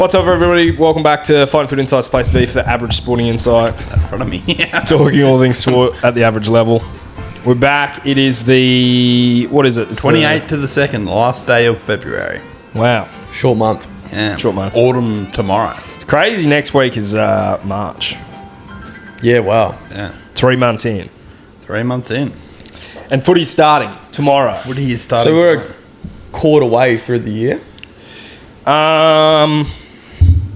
What's up, everybody? Welcome back to Fighting Foot Insight's place to be for the average sporting insight. In front of me. Talking all things sport at the average level. We're back. It is the... What is it? It's 28th to the 2nd, last day of February. Wow. Short month. Yeah. Short month. Autumn tomorrow. It's crazy. Next week is March. Yeah, wow. Yeah. 3 months in. 3 months in. And footy's starting tomorrow. Footy is starting. So we're a quarter way through the year?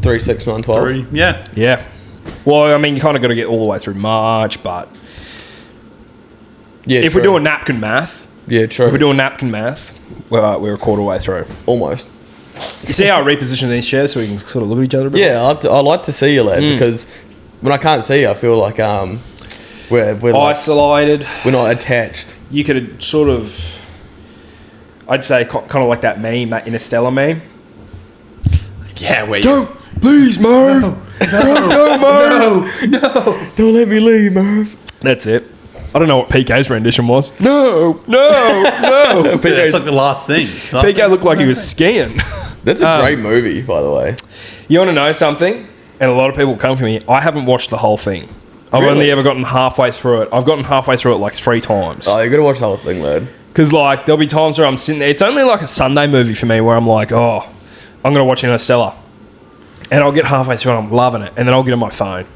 3, 6, 9, 12. 3, yeah. Yeah. Well, I mean, you kind of got to get all the way through March, but... Yeah, if true. we're doing napkin math... Yeah, true. If we're doing napkin math, we're a quarter way through. Almost. You see how I reposition these chairs so we can sort of look at each other a bit? Yeah, I like to see you, lad, because when I can't see you, I feel like we're like, Isolated. we're not attached. You could sort of... I'd say kind of like that meme, that Interstellar meme. Yeah, where Don't, please, Merv. No, Merv. No. Don't let me leave, Merv. That's it. I don't know what PK's rendition was. No. It's like the last thing. PK looked like he was skiing. That's a great movie, by the way. You want to know something? And a lot of people come to me. I haven't watched the whole thing. I've Really? only ever gotten halfway through it. I've gotten halfway through it like 3 times. Oh, you got to watch the whole thing, lad. Because like there'll be times where I'm sitting there. It's only like a Sunday movie for me where I'm like, oh, I'm going to watch Interstellar. And I'll get halfway through and I'm loving it. And then I'll get on my phone.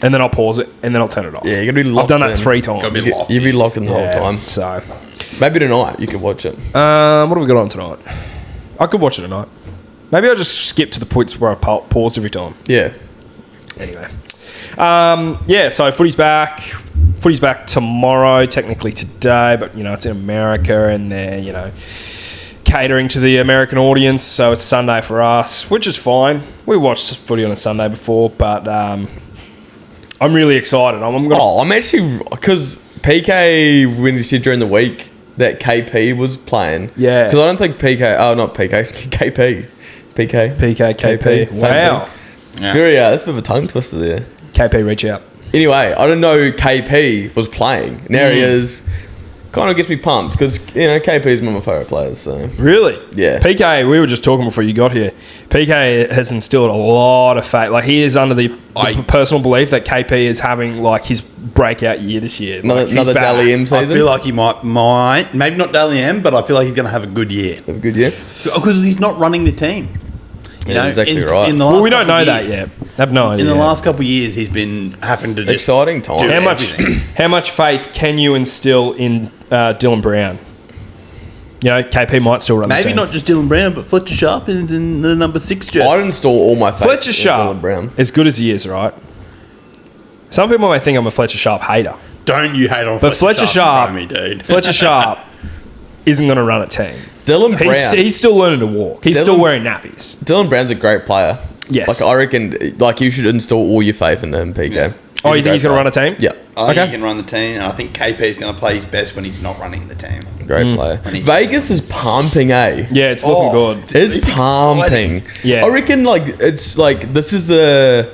And then I'll pause it. And then I'll turn it off. Yeah, you got to be locked I've done that in. 3 times. Gotta be locked. You'd be locked in the Yeah, whole time. So, Maybe tonight you could watch it. what have we got on tonight? I could watch it tonight. Maybe I'll just skip to the points where I pause every time. Yeah. Anyway. Yeah, so footy's back. Footy's back tomorrow, technically today, but, you know, it's in America and they're, you know, catering to the American audience, so it's Sunday for us, which is fine. We watched footy on a Sunday before, but I'm really excited. I'm actually... Because PK, when he said during the week that KP was playing... Yeah. Because I don't think PK... Oh, not PK. KP. PK. PK, KP. Same Wow. thing. Yeah. Very, that's a bit of a tongue twister there. KP, reach out. Anyway, I didn't know KP was playing. Now he is. Kind of gets me pumped because, you know, KP is one of my favourite players. So Really? Yeah. PK, we were just talking before you got here. PK has instilled a lot of faith. Like, he is under the personal belief that KP is having, like, his breakout year this year. Like, another he's back. Dally M season. I feel like he might, maybe not Dally M, but I feel like he's going to have a good year. Have a good year. Because he's not running the team. You Yeah, know, exactly right. In the Well, last we don't couple know of that years- yet. I have no idea. In the last couple of years, he's been having to just... Exciting time. do How much, everything. how much faith can you instill in Dylan Brown? You know, KP might still run the Maybe team. not just Dylan Brown, but Fletcher Sharp is in the number 6 jersey. I'd install all my faith Fletcher in Sharp, Dylan Brown. as good as he is, right? Some people might think I'm a Fletcher Sharp hater. Don't you hate on But Fletcher Sharp, in front of me, dude. Fletcher Sharp isn't going to run a team. Dylan Brown. He's still learning to walk. He's still Dylan- wearing nappies. Dylan Brown's a great player. Yes. Like, I reckon, like, you should install all your faith in him, PK. Yeah. Oh, you think he's going to run a team? Yeah. I think Okay. he can run the team, and I think KP is going to play his best when he's not running the team. Great player. he's- Vegas is pumping, eh? Yeah, it's looking Oh, good. It's It's pumping. Yeah. I reckon, like, it's like this is the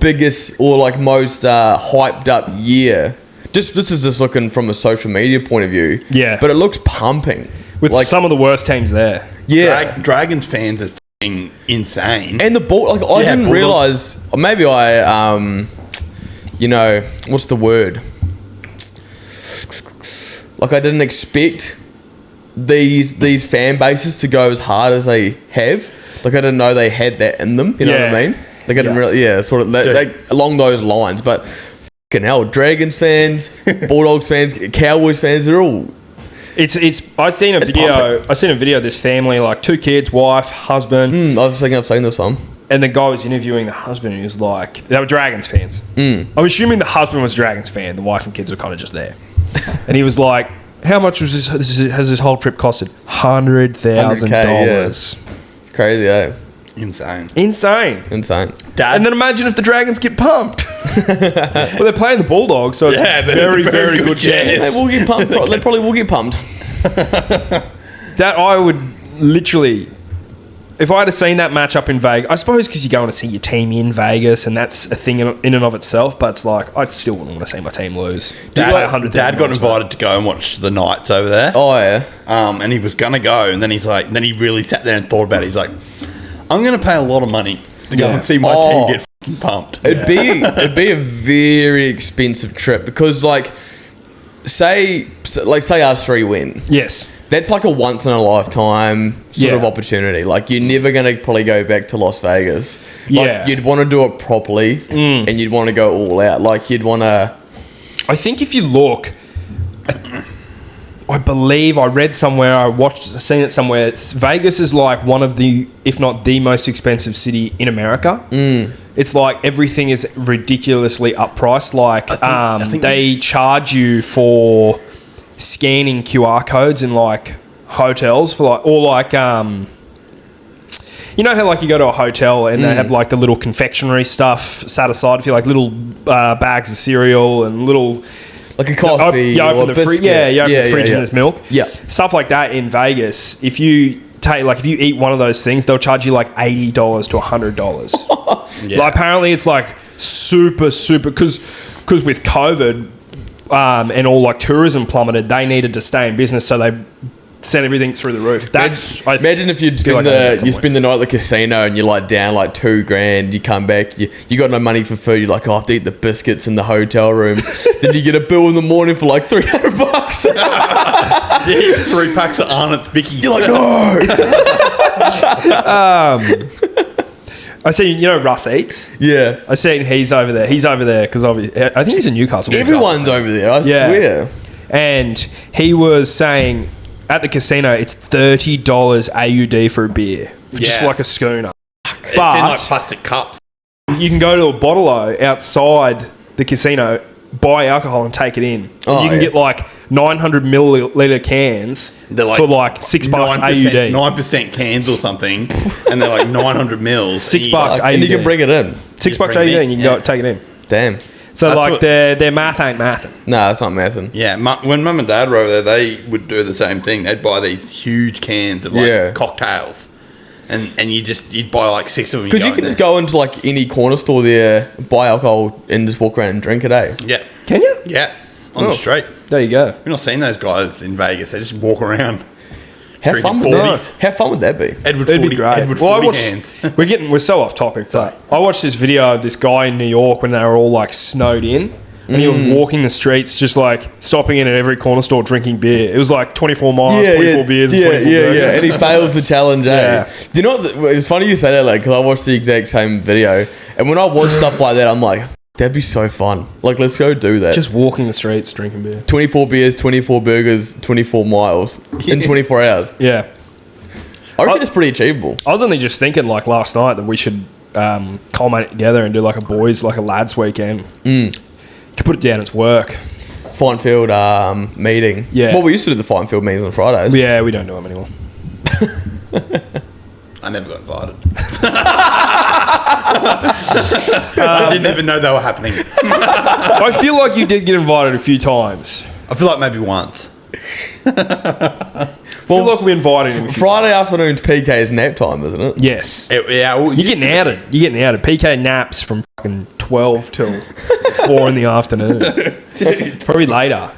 biggest or like most hyped up year. This is just looking from a social media point of view. Yeah. But it looks pumping. With like, some of the worst teams there. yeah. Dragons fans are f***ing insane. And the ball, like, I Yeah, didn't Bulldogs. realize. Maybe I, you know, what's the word? Like, I didn't expect these fan bases to go as hard as they have. Like, I didn't know they had that in them. You know what I Yeah. mean? Like, I didn't really, sort of they, along those lines. But fucking hell, Dragons fans, Bulldogs fans, Cowboys fans, they're all. I seen a video. I seen a video of this family, like 2 kids, wife, husband, I was thinking I've seen this one. and the guy was interviewing the husband, and he was like, they were Dragons fans. I'm assuming the husband was a Dragons fan. The wife and kids were kind of just there. And he was like, how much was has this whole trip costed? $100,000. Crazy, eh? Insane. Insane. Insane. Dad, And then imagine if the Dragons get pumped. Well, they're playing the Bulldogs, so it's Yeah, a there's very, very good chance. They will get pumped. They probably will get pumped. That I would literally, if I had seen that match up in Vegas, I suppose because you're going to see your team in Vegas, and that's a thing in and of itself. But it's like I still wouldn't want to see my team lose. Dad got invited to go and watch the Knights over there. Oh, yeah. And he was gonna go, and then he's like, then he really sat there and thought about it. He's like, I'm going to pay a lot of money to go and see my team get fucking pumped. It'd be a very expensive trip because, like, say us three win. Yes. That's like a once in a lifetime sort of opportunity. Like, you're never going to probably go back to Las Vegas. Like, you'd want to do it properly and you'd want to go all out. Like, you'd want to... I think if you look, I believe I read somewhere, seen it somewhere, Vegas is like one of the, if not the most expensive city in America. It's like everything is ridiculously uppriced. Like, I think they charge you for scanning QR codes in like hotels for like, or like, you know how like you go to a hotel and they have like the little confectionery stuff set aside for you, like little bags of cereal and little... Like a coffee you open or the fridge. Yeah, you open the fridge and there's milk. Yeah. Stuff like that in Vegas. If you eat one of those things, they'll charge you like $80 to $100. Like, apparently it's like super, because with COVID and all like tourism plummeted, they needed to stay in business, so they sent everything through the roof. Imagine if you spend the night at the casino and you're like down like $2,000. You come back, you got no money for food. You're like, I have to eat the biscuits in the hotel room. Then you get a bill in the morning for like $300. Yeah, 3 packs of Arnott's Bickies. You're like, no. I see, you know, Russ Eats. Yeah, I see he's over there. He's over there because I think he's in Newcastle. Everyone's over there. I swear. And he was saying, at the casino, it's $30 AUD for a beer. Just like a schooner. It's in like plastic cups. You can go to a bottle-o outside the casino, buy alcohol and take it in. And you can get like 900 milliliter cans for like $6 AUD. 9% cans or something. And they're like 900 mils. $6 AUD. And you can bring it in. $6 AUD and you can go take it in. Damn. So like their math ain't mathing. No, that's not mathing. Yeah, when Mum and Dad were over there, they would do the same thing. They'd buy these huge cans of like cocktails, and you'd buy like 6 of them. Because you can just go into like any corner store there, buy alcohol, and just walk around and drink it. Yeah. Can you? Yeah, on the street. There you go. We've not seen those guys in Vegas. They just walk around. How fun would that be? It'd be great. Edward 40 hands. We're so off topic. But I watched this video of this guy in New York when they were all like snowed in. And he was walking the streets, just like stopping in at every corner store drinking beer. It was like 24 miles, 24 beers, and 24 burgers. And he fails the challenge, Do you know what? It's funny you say that, like, because I watched the exact same video. And when I watch stuff like that, I'm like, that'd be so fun. Like, let's go do that. Just walking the streets, drinking beer. 24 beers, 24 burgers, 24 miles in 24 hours. Yeah. I reckon it's pretty achievable. I was only just thinking, like, last night that we should culminate together and do, like, a lads weekend. You could put it down as work. Finefield meeting. Yeah. Well, we used to do the Finefield meetings on Fridays. Yeah, we don't do them anymore. I never got invited. I didn't even know they were happening. I feel like you did get invited a few times. I feel like maybe once. I feel like we invited him. Friday afternoon's PK is nap time, isn't it? Yes. Well, You're getting outed. You're getting outed. PK naps from fucking 12 till 4 in the afternoon. Probably later.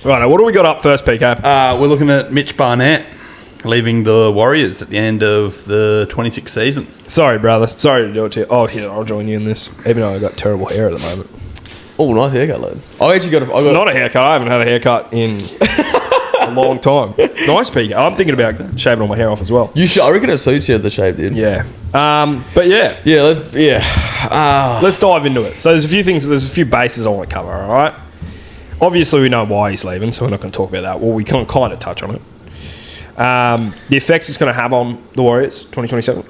Right, what do we got up first, PK? We're looking at Mitch Barnett leaving the Warriors at the end of the 26th season. Sorry, brother. Sorry to do it to you. Oh, here, I'll join you in this. Even though I've got terrible hair at the moment. Oh, nice haircut, lad. I actually got It's not a haircut. I haven't had a haircut in a long time. Nice, PK. I'm thinking about shaving all my hair off as well. You should. I reckon it suits you, the shave, dude. Yeah. But yeah. Yeah, Let's dive into it. So there's a few things, there's a few bases I want to cover, all right? Obviously, we know why he's leaving, so we're not going to talk about that. Well, we can kind of touch on it. The effects it's going to have on the Warriors 2027.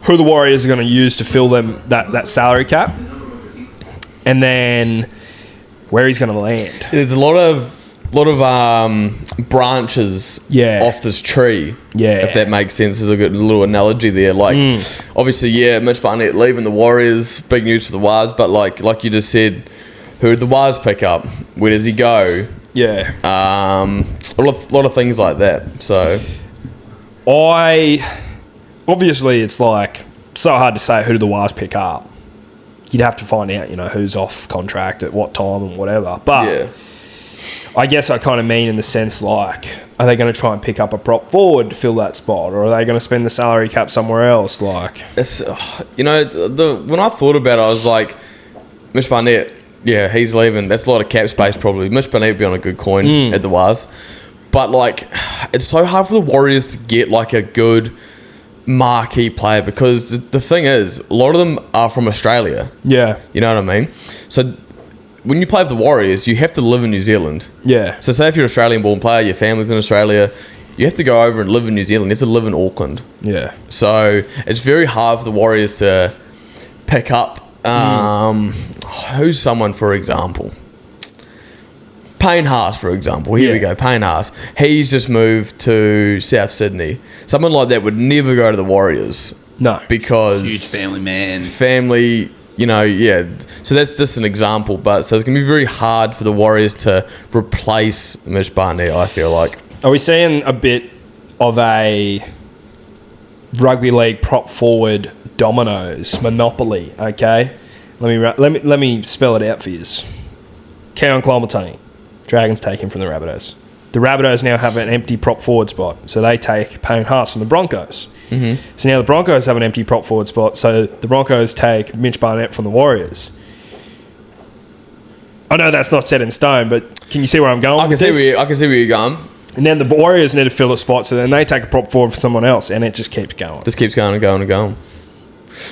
Who the Warriors are going to use to fill them that salary cap. And then where he's going to land. There's a lot of branches off this tree. Yeah. If that makes sense. There's a good little analogy there. Like, obviously, Mitch Barnett leaving the Warriors, big news for the Wars, but like you just said, who did the Wars pick up? Where does he go? Yeah. A lot of things like that. So, obviously, it's like so hard to say who do the Wars pick up. You'd have to find out, who's off contract at what time and whatever. But I guess I kind of mean in the sense like, are they going to try and pick up a prop forward to fill that spot, or are they going to spend the salary cap somewhere else? Like, it's when I thought about it, I was like, Mitch Barnett, yeah, he's leaving. That's a lot of cap space probably. Mitch Barnett would be on a good coin at the Waz, but like, it's so hard for the Warriors to get like a good marquee player because the thing is, a lot of them are from Australia. Yeah, you know what I mean. So when you play for the Warriors, you have to live in New Zealand. Yeah. So say if you're an Australian-born player, your family's in Australia, you have to go over and live in New Zealand. You have to live in Auckland. Yeah. So it's very hard for the Warriors to pick up. Who's someone, for example? Payne Haas, for example. Here we go. Payne Haas. He's just moved to South Sydney. Someone like that would never go to the Warriors. No. Because... huge family man. Family... So that's just an example, but so it's going to be very hard for the Warriors to replace Mitch Barnett, I feel like. Are we seeing a bit of a rugby league prop forward dominoes monopoly? Okay, let me spell it out for you. Keon Clomatani, Dragons take him from the Rabbitohs. The Rabbitohs now have an empty prop forward spot, so they take Payne Haas from the Broncos. Mm-hmm. So now the Broncos have an empty prop forward spot, so the Broncos take Mitch Barnett from the Warriors. I know that's not set in stone, but can you see where I'm going? I can see where you're going. And then the Warriors need to fill a spot, so then they take a prop forward for someone else, and it just keeps going. Just keeps going and going and going.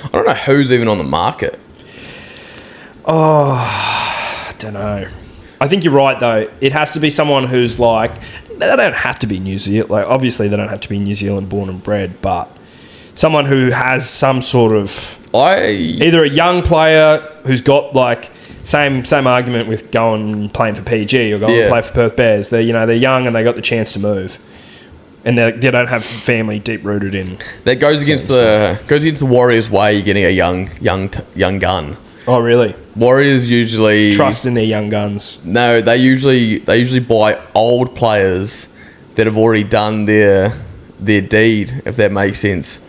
I don't know who's even on the market. Oh, I don't know. I think you're right, though. It has to be someone who's like... They don't have to be New Zealand. Like, obviously, they don't have to be New Zealand born and bred, but someone who has some sort of... either a young player who's got, like... Same argument with going and playing for PG or going to play for Perth Bears. They're young and they got the chance to move, and they don't have family deep rooted in. That goes against the Warriors' way. You're getting a young gun. Oh, really? Warriors usually trust in their young guns. No, they usually buy old players that have already done their deed. If that makes sense,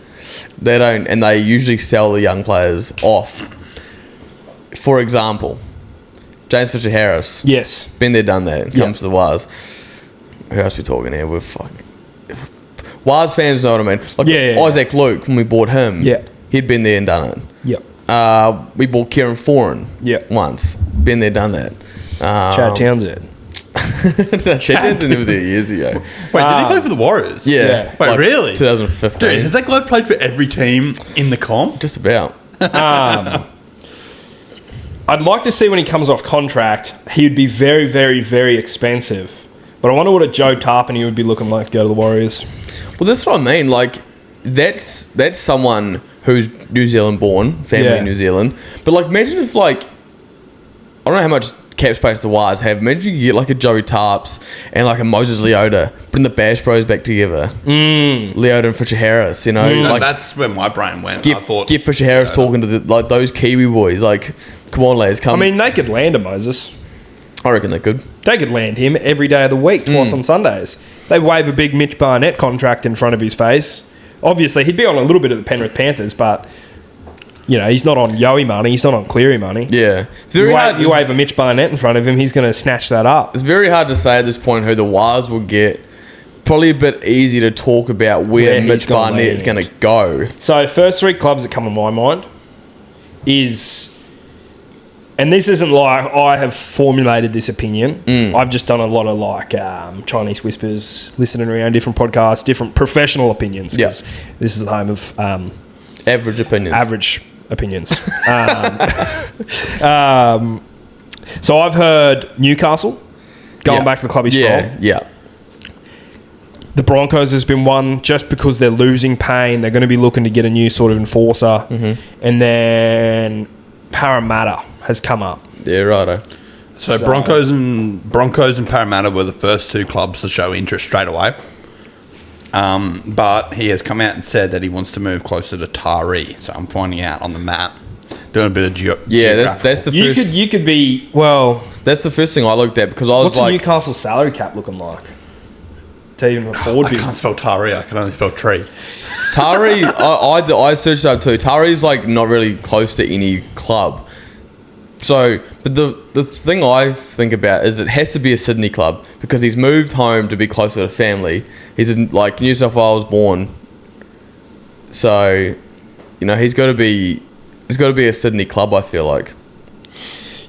they don't, and they usually sell the young players off. For example, James Fisher-Harris. Yes. Been there, done that. Comes to the Waz. Who else we talking here? We're Waz fans know what I mean. Like Isaac Luke, when we bought him, he'd been there and done it. Yep. We bought Kieran Foran once. Been there, done that. Chad Townsend. Chad Townsend was there years ago. Wait, did he play for the Warriors? Yeah. Wait, really? 2015. Dude, has that guy played for every team in the comp? Just about. I'd like to see when he comes off contract, he would be very, very, very expensive. But I wonder what a Joe Tarpany would be looking like to go to the Warriors. Well, that's what I mean. Like, that's someone who's New Zealand born, family in New Zealand. But, like, imagine if, like, I don't know how much cap space the Wires have. Imagine you get, like, a Joey Tarps and, like, a Moses Leota. Bring the Bash Bros back together. Leota and Fisher-Harris, like, that's where my brain went. Get Fisher-Harris talking to those Kiwi boys. Like, come on, lads, come. I mean, they could land a Moses. I reckon they could. They could land him every day of the week, twice on Sundays. They wave a big Mitch Barnett contract in front of his face. Obviously, he'd be on a little bit of the Penrith Panthers, but, he's not on Yowie money. He's not on Cleary money. Yeah. It's very hard. You wave a Mitch Barnett in front of him, he's going to snatch that up. It's very hard to say at this point who the Wires will get. Probably a bit easy to talk about where Mitch Barnett is going to go. So, first three clubs that come to my mind is... And this isn't like I have formulated this opinion. I've just done a lot of Chinese whispers, listening around different podcasts, different professional opinions. This is the home of average opinions. So I've heard Newcastle going back to the club he's from. Yeah. The Broncos has been one just because they're losing Payne. They're going to be looking to get a new sort of enforcer, and then Parramatta has come up. Yeah, righto. So Broncos and Parramatta were the first two clubs to show interest straight away. But he has come out and said that he wants to move closer to Taree. So I'm finding out on the map, doing a bit of that's the first. You could be That's the first thing I looked at because I was what's the Newcastle salary cap looking like? To even afford. I can't spell Taree. I can only spell tree. Taree, I searched it up too. Taree's like not really close to any club. So, but the thing I think about is it has to be a Sydney club because he's moved home to be closer to family. He's in like New South Wales born, so he's got to be a Sydney club. I feel like.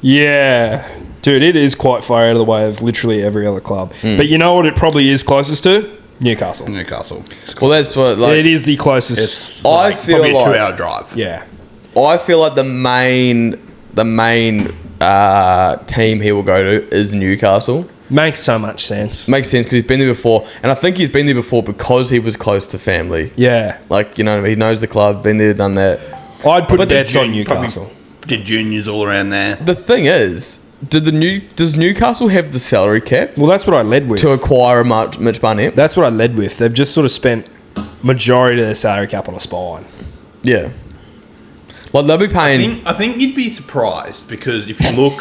Yeah, dude, it is quite far out of the way of literally every other club. But you know what? It probably is closest to Newcastle. Well, that's what it is the closest. I feel probably a 2-hour drive. Yeah, I feel like the main team he will go to is Newcastle. Makes so much sense. Makes sense because he's been there before, and I think he's been there before because he was close to family. Yeah, like he knows the club, been there, done that. I'd put bets on Newcastle. Did juniors all around there. The thing is, does Newcastle have the salary cap? Well, that's what I led with to acquire Mitch Barnett. That's what I led with. They've just sort of spent majority of their salary cap on a spine. Yeah. Like they'll be paying. I think you'd be surprised because if you look,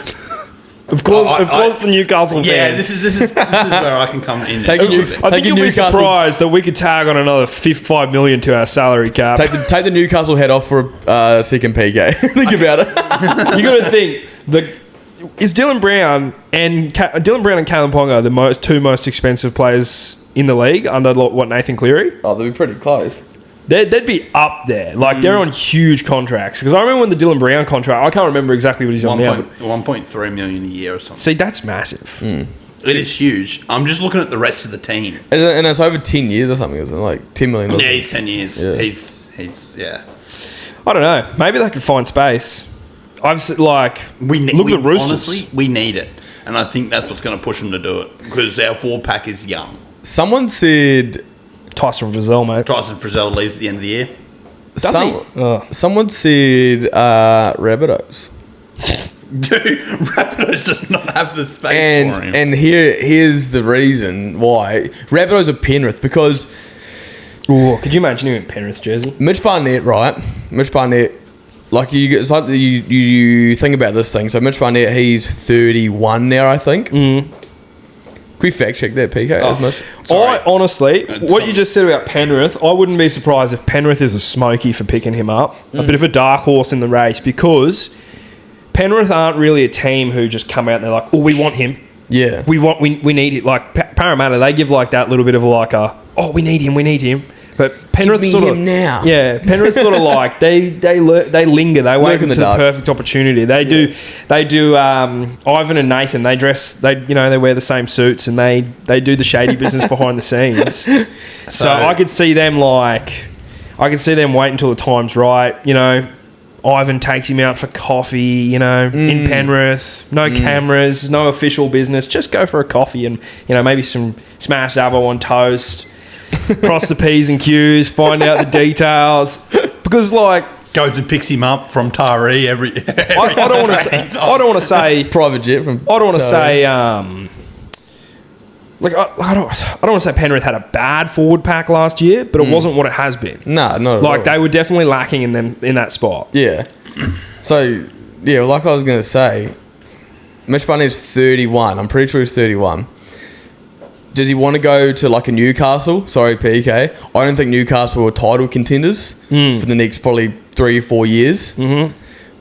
of course, the Newcastle fan. Yeah, this is where I can come in. I think you'll be surprised that we could tag on another $5 million to our salary cap. Take the Newcastle head off for a second PK. Think about it. You got to think is Dylan Brown and Kalen Ponga the two most expensive players in the league under Nathan Cleary? Oh, they'd be pretty close. They'd be up there. Like, they're on huge contracts. Because I remember when the Dylan Brown contract, I can't remember exactly what he's on now. 1.3 million a year or something. See, that's massive. It is huge. I'm just looking at the rest of the team. And it's over 10 years or something, isn't it? Like 10 million. Yeah, he's 10 years. Yeah. He's I don't know. Maybe they could find space. Look at the Roosters. Honestly, we need it. And I think that's what's going to push them to do it. Because our 4-pack is young. Someone said... Tyson Frizzell, mate. Tyson Frizzell leaves at the end of the year. Someone said Rabbitohs. Dude, Rabbitohs does not have the space for him. And here's the reason why. Rabbitohs are Penrith because... Ooh, could you imagine him in Penrith jersey? Mitch Barnett, right? Mitch Barnett, it's like you think about this thing. So Mitch Barnett, he's 31 now, I think. Can we fact check that, PK? I honestly, what you just said about Penrith, I wouldn't be surprised if Penrith is a smoky for picking him up. A bit of a dark horse in the race because Penrith aren't really a team who just come out and they're like, oh, we want him. Yeah. We need it. Like Parramatta, they give like that little bit of like we need him. But Penrith sort of now. Yeah, Penrith sort of like they linger. They wait until the perfect opportunity. They do. Ivan and Nathan. They wear the same suits and they do the shady business behind the scenes. So I could see them wait until the time's right. Ivan takes him out for coffee. In Penrith, no cameras, no official business. Just go for a coffee and maybe some smashed avo on toast. Cross the P's and Q's, find out the details. Because goes and picks him up from Taree every I don't want to say private jet from. I don't want to say I don't want to say Penrith had a bad forward pack last year, but it wasn't what it has been. No, not at all. They were definitely lacking in that spot. Yeah. So like I was going to say, Mitch Barnett's 31. I'm pretty sure he's 31. Does he want to go to a Newcastle? Sorry, PK. I don't think Newcastle are title contenders for the next probably 3 or 4 years. Mm-hmm.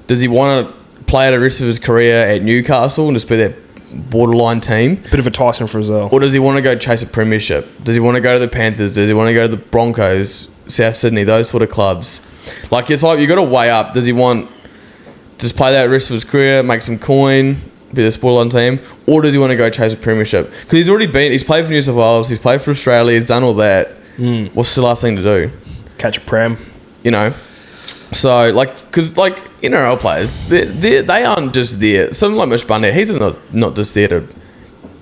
Does he want to play out the rest of his career at Newcastle and just be that borderline team? Bit of a Tyson Frizzell. Or does he want to go chase a premiership? Does he want to go to the Panthers? Does he want to go to the Broncos, South Sydney, those sort of clubs? It's like you got to weigh up. Does he want to just play that rest of his career, make some coin, be the borderline team, or does he want to go chase a premiership? Because he's played for New South Wales, he's played for Australia, he's done all that. What's the last thing to do? Catch a prem. So because NRL players, they aren't just there. Something like Mitch Barnett, he's not just there to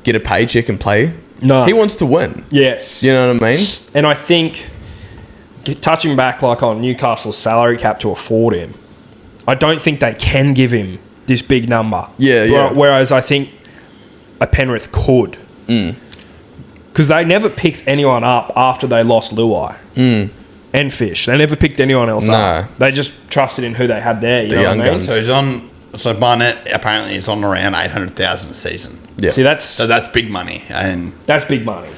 get a paycheck and play. No, he wants to win. Yes, you know what I mean. And I think touching back on Newcastle's salary cap to afford him, I don't think they can give him this big number. Yeah. Whereas I think a Penrith could. Because they never picked anyone up after they lost Luai and Fish. They never picked anyone else up. They just trusted in who they had there. You know what I mean? So Barnett apparently is on around 800,000 a season. Yeah. See, that's big money, and that's big money,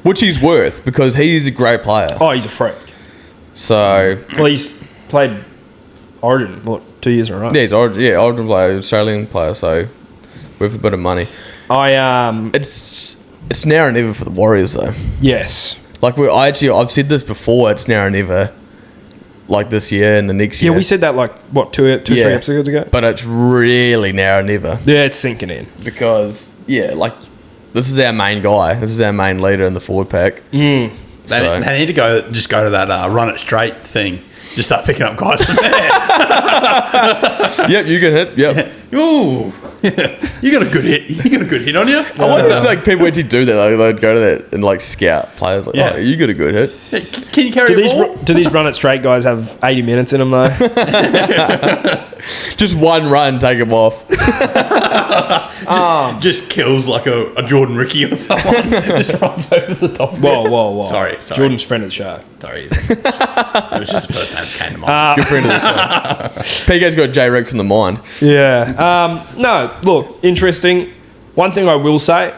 which he's worth because he's a great player. Oh, he's a freak. So he's played Origin 2 years in a row. Yeah, he's Origin player, Australian player, so with a bit of money. It's now or never for the Warriors though. Yes. Like I've said this before. It's now or never. Like this year and the next year. Yeah, we said that like what 3 episodes ago. But it's really now or never. Yeah, it's sinking in because like this is our main guy. This is our main leader in the forward pack. They need to go to that run it straight thing. Just start picking up guys from there. Yep, you can hit. Yep. Ooh, you got a good hit. You got a good hit on you. I wonder if like people actually do that. Like, they'd go to that and like scout players. Like, oh, you got a good hit. Can you carry a ball? Do these run it straight guys have 80 minutes in them though? Just one run, take them off. Just kills like a Jordan Ricky or someone. Just runs over the top. Whoa. Sorry. Jordan's friend of the show. Sorry. It was just the first name that came to mind. Good friend of the show. PK's got J Rex in the mind. Yeah. No, look, interesting. One thing I will say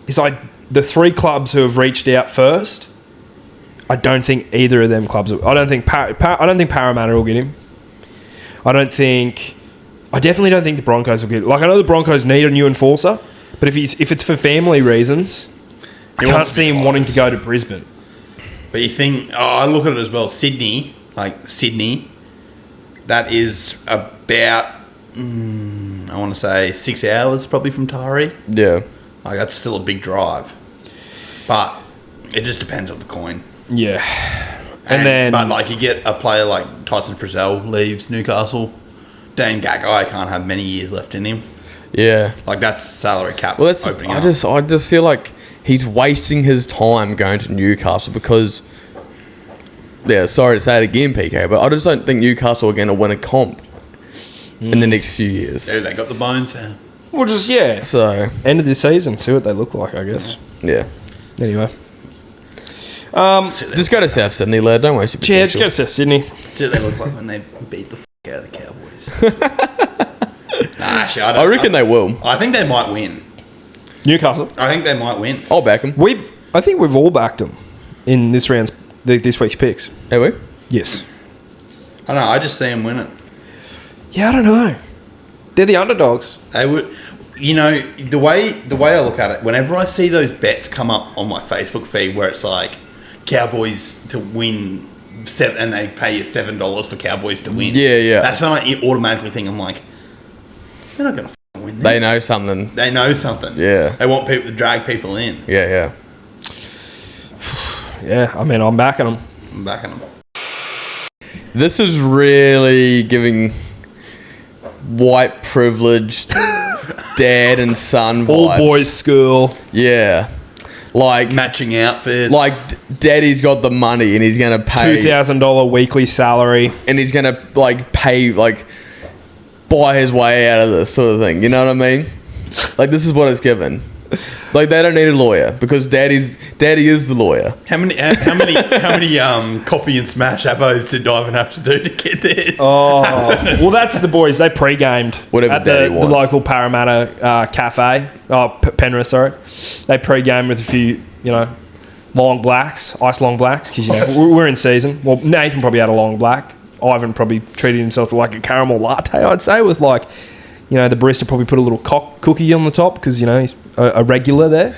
is the 3 clubs who have reached out first, I don't think either of them clubs. I don't think Parramatta will get him. I definitely don't think the Broncos will get him. Like, I know the Broncos need a new enforcer, but if it's for family reasons, I can't see him wanting to go to Brisbane. But you think, I look at it as well. Sydney, that is about, I want to say 6 hours probably from Tari. Yeah. Like, that's still a big drive. But it just depends on the coin. Yeah. But like, you get a player like Tyson Frizzell leaves Newcastle. Dan Gagai can't have many years left in him. Yeah. Like, that's salary cap. Well, I just feel like he's wasting his time going to Newcastle because, sorry to say it again, PK, but I just don't think Newcastle are going to win a comp in the next few years. Yeah, they got the bones, Sam. Well, just, So, end of the season, see what they look like, I guess. Yeah. Anyway. Just go to South Sydney, lad. Don't waste your potential. Yeah, just go to South Sydney. See what they look like when they beat the out of the Cowboys. Actually, I reckon they will. I think they might win. Newcastle. I think they might win. I'll back them. I think we've all backed them in this week's picks. Have we? Yes. I don't know. I just see them winning. Yeah, I don't know. They're the underdogs. They would. You know, the way I look at it, whenever I see those bets come up on my Facebook feed where it's like Cowboys to win and they pay you $7 for Cowboys to win. Yeah. That's when I automatically think, I'm like, they're not going to win this. They know something. Yeah. They want people to drag people in. Yeah. Yeah, I mean, I'm backing them. This is really giving white privileged dad and son vibes. All boys school. Yeah. Like matching outfits. Like daddy's got the money and he's going to pay $2,000 weekly salary. And he's going to pay, buy his way out of this sort of thing. You know what I mean? Like, this is what it's given. Like, they don't need a lawyer because daddy is the lawyer. How many coffee and smash avos did Ivan have to do to get this? Oh, well, that's the boys. They pre-gamed at the local Parramatta cafe. Penrith, sorry. They pre-gamed with a few, long blacks, ice long blacks, because we're in season. Well, Nathan probably had a long black. Ivan probably treated himself to like a caramel latte, I'd say, with the barista probably put a little cookie on the top because, he's a regular there.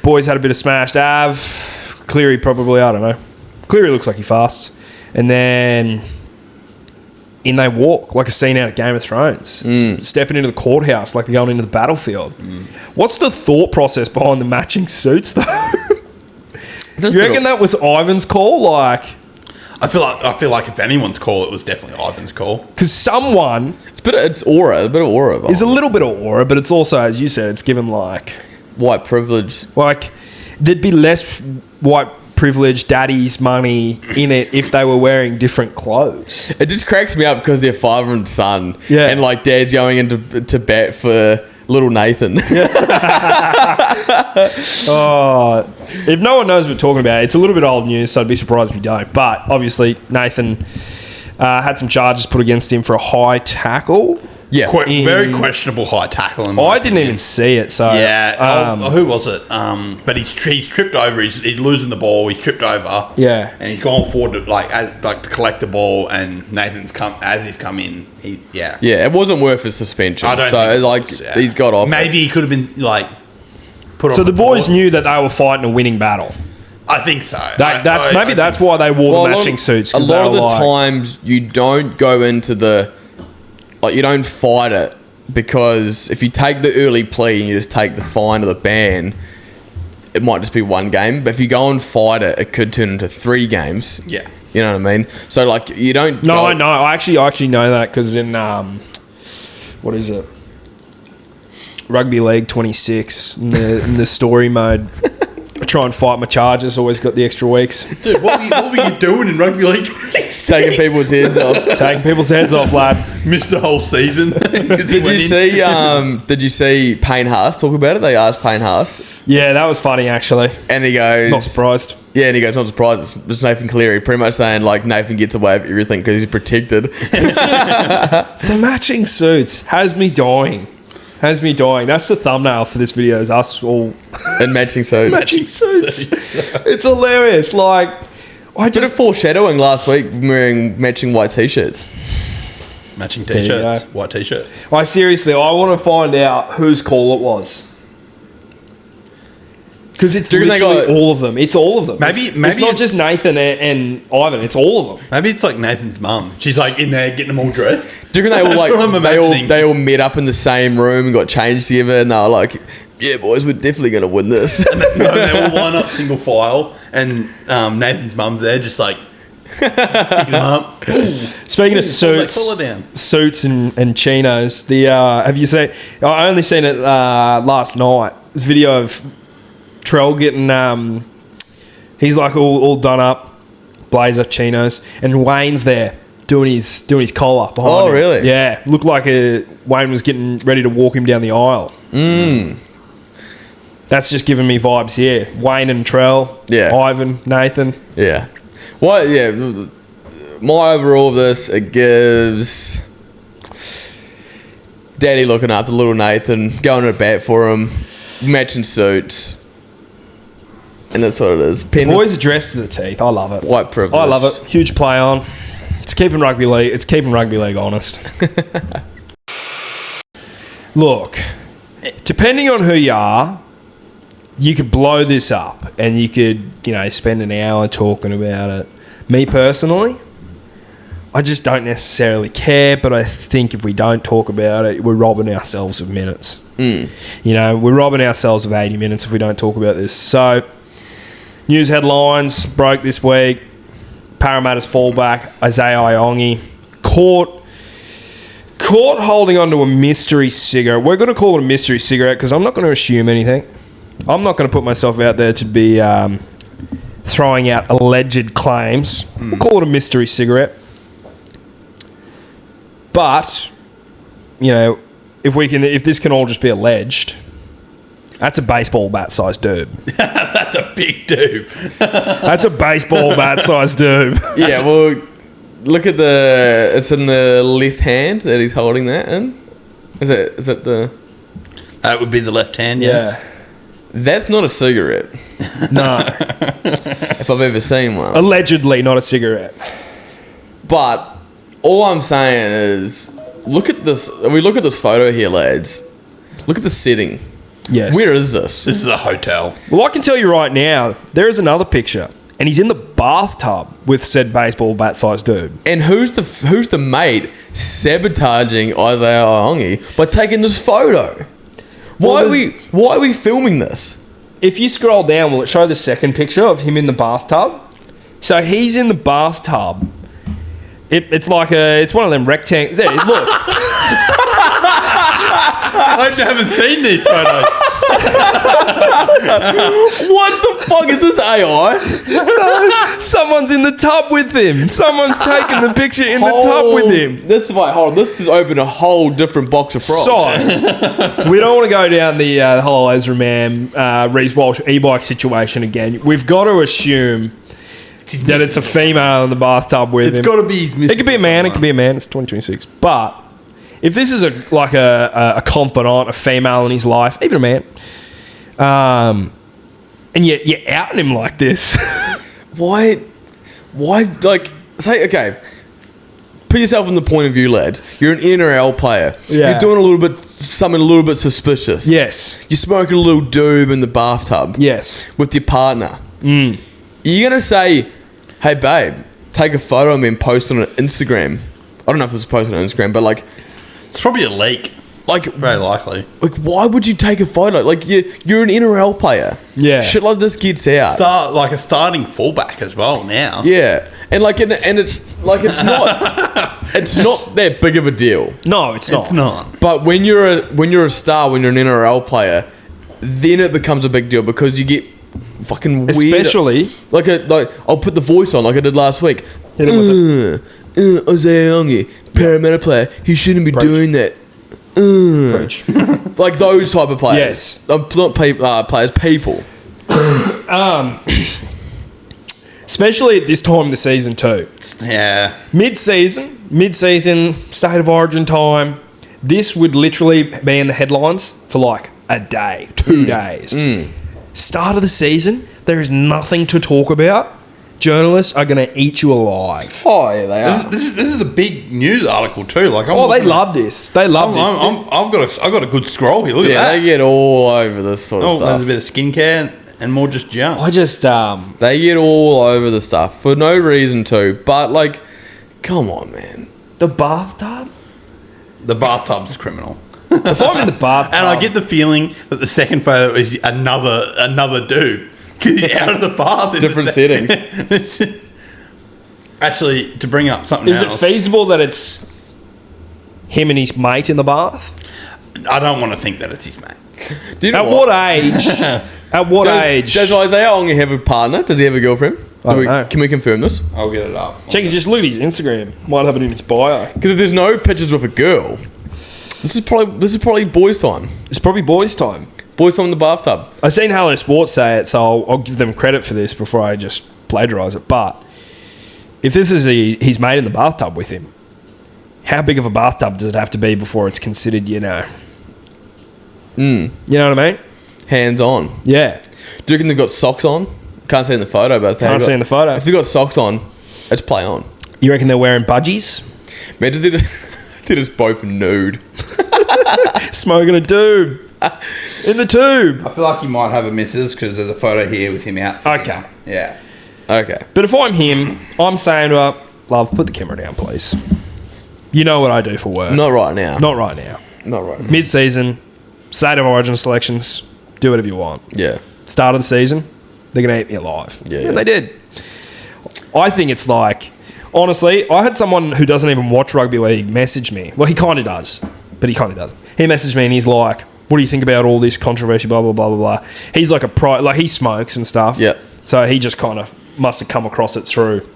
Boys had a bit of smashed Av. Cleary probably, I don't know. Cleary looks like he fasts. And then in they walk like a scene out of Game of Thrones. Stepping into the courthouse like they're going into the battlefield. What's the thought process behind the matching suits, though? You reckon that was Ivan's call? I feel like if anyone's call, it was definitely Ivan's call. Because someone... It's aura. A bit of aura. There's a little bit of aura, but it's also, as you said, it's given white privilege. There'd be less white privilege daddy's money in it if they were wearing different clothes. It just cracks me up because they're father and son. Yeah. And dad's going into bat for little Nathan. Oh, if no one knows what we're talking about, it's a little bit old news, so I'd be surprised if you don't. But obviously, Nathan had some charges put against him for a high tackle. Yeah. Very questionable high tackle. I didn't even see it. So who was it? But he's tripped over. He's losing the ball. He's tripped over. Yeah. And he's gone forward to collect the ball. And Nathan's he's come in. Yeah, it wasn't worth his suspension. I don't think he's got off. Maybe he could have been put on. So the boys knew that they were fighting a winning battle. I think so. That's why they wore the matching suits. A lot of the times you don't go into you don't fight it, because if you take the early plea and you just take the fine or the ban, it might just be one game. But if you go and fight it, it could turn into 3 games. Yeah. You know what I mean? So you don't. No, I know. I actually know that because in what is it? Rugby League 26 in the story mode. I try and fight my charges. Always got the extra weeks. Dude, what were you doing in Rugby League? Taking people's heads off. Taking people's heads off, lad. Missed the whole season. Did you see Payne Haas talk about it? They asked Payne Haas. Yeah, that was funny actually. And he goes, not surprised. Yeah, and he goes, not surprised. It's Nathan Cleary, pretty much saying Nathan gets away with everything because he's protected. The matching suits has me dying. That's the thumbnail for this video. Is us all in matching suits. Matching suits. It's hilarious. Did it foreshadowing last week wearing matching white t-shirts. Matching t-shirts, white t-shirts. I want to find out whose call it was. Because it's literally all of them. It's all of them. Maybe it's not just Nathan and Ivan. It's all of them. Maybe it's like Nathan's mum. She's in there getting them all dressed. Do you reckon they all met up in the same room and got changed together and they were like, yeah, boys, we're definitely going to win this. No, they all line up single file and Nathan's mum's there just picking them up. Ooh. Speaking of suits and chinos, have you seen? I only seen it last night. This video of Trell getting he's all done up, blazer, chinos, and Wayne's there doing his collar behind him. Really? Yeah, looked like Wayne was getting ready to walk him down the aisle. That's just giving me vibes here. Wayne and Trell, Ivan, Nathan. Yeah. Well, yeah. My overall of this, it gives Daddy looking after little Nathan, going to bat for him, matching suits. And that's what it is. Boys are dressed to the teeth. I love it. White privilege. I love it. Huge play on. It's keeping rugby league honest. Look, depending on who you are, you could blow this up and you could, spend an hour talking about it. Me personally, I just don't necessarily care, but I think if we don't talk about it, we're robbing ourselves of minutes. We're robbing ourselves of 80 minutes if we don't talk about this. So, news headlines broke this week. Parramatta's fullback, Isaiah Iongi, caught holding onto a mystery cigarette. We're going to call it a mystery cigarette because I'm not going to assume anything. I'm not going to put myself out there to be throwing out alleged claims. We'll call it a mystery cigarette. But, if this can all just be alleged, that's a baseball bat-sized doob. That's a big doob. That's a baseball bat-sized doob. Yeah, well, look at it's in the left hand that he's holding that in. Is that the... That would be the left hand, yes. Yeah. That's not a cigarette. No. If I've ever seen one. Allegedly not a cigarette. But all I'm saying is, look at this photo here, lads. Look at the setting. Yes. Where is this? This is a hotel. Well, I can tell you right now, there is another picture, and he's in the bathtub with said baseball bat-sized dude. And who's the mate sabotaging Isaiah Iongi by taking this photo? Why are we filming this? If you scroll down, will it show the second picture of him in the bathtub? So he's in the bathtub. It's one of them rectangles. There, look. I haven't seen these photos. What the fuck is this AI? No, someone's in the tub with him. Someone's taking the picture in the tub with him. This has opened a whole different box of frogs. So, we don't want to go down the whole Ezra Mann, Reece Walsh e-bike situation again. We've got to assume that it's a female in the bathtub with him. It's got to be his missus. It could be a man. It could be a man. It's 2026. But if this is a confidant, a female in his life, even a man, and you're outing him like this, Why, like, say, okay, put yourself in the point of view, lads. You're an NRL player. Yeah. You're doing something a little bit suspicious. yes, You're smoking a little doob in the bathtub. yes, With your partner. You're going to say, hey, babe, take a photo of me and post it on Instagram. I don't know if this was posted on Instagram, but like... It's probably a leak. Like, Very likely. like, why would you take a photo? Like, you're an NRL player. Yeah. Shit like this gets out. Like a starting fullback as well now. Yeah. And like, it's not... it's not that big of a deal. no, it's not. It's not. But when you're a star, when you're an NRL player, then it becomes a big deal because you get fucking weird. Especially, Like I'll put the voice on like I did last week. Hit him with Isaiah Iongi, Parramatta player. He shouldn't be Preach. doing that. Preach. Like those type of players. Yes. Not players, people. Especially at this time of the season too. Yeah. Mid-season, state of origin time. This would literally be in the headlines for like a day, 2 days. Start of the season, there is nothing to talk about. Journalists are going to eat you alive. Oh yeah, they are. This is a big news article too. Like, They love this. They love this. I've got a good scroll here. Look Yeah, at they that. get all over this sort of Oh, stuff. there's a bit of skincare and more just junk. I just, They get all over the stuff for no reason to. But like, come on, man. the bathtub? The bathtub's criminal. If I'm in the bathtub. And I get the feeling that the second photo is another dude. Because he's out of the bath. in Different the settings. Actually, to bring up something Is it else. feasible that it's him and his mate in the bath? I don't want to think that it's his mate. Do you know At what age? At what age? Does Isaiah Iongi have a partner? Does he have a girlfriend? I don't know. Can we confirm this? I'll get it up. Check it, just look at his Instagram. Might have it in his bio. Because if there's no pictures with a girl, this is probably boys' time. It's probably boys' time. Boys' time in the bathtub. I've seen Hello Sports say it, so I'll give them credit for this before I just plagiarise it. But if this is he's made in the bathtub with him, how big of a bathtub does it have to be before it's considered, you know? You know what I mean? Hands on. Yeah. Do you reckon they've got socks on? Can't see in the photo, but Can't see in the photo. If they've got socks on, it's play on. You reckon they're wearing budgies? Imagine they're just both nude. Smoking a tube. In the tube. I feel like you might have a missus because there's a photo here with him out. Okay. Yeah. Okay. But if I'm him, I'm saying to her, love, put the camera down, please. You know what I do for work. Not right now. Not right now. Not right now. Mid-season, state of origin selections, do whatever you want. Yeah. Start of the season, they're going to eat me alive. Yeah, And yeah. they did. I think it's like, honestly, I had someone who doesn't even watch rugby league message me. Well, he kind of does, but he kind of doesn't. He messaged me and he's like, what do you think about all this controversy, blah, blah, blah, blah, blah. He's like he smokes and stuff. Yep. So he just kind of must have come across it through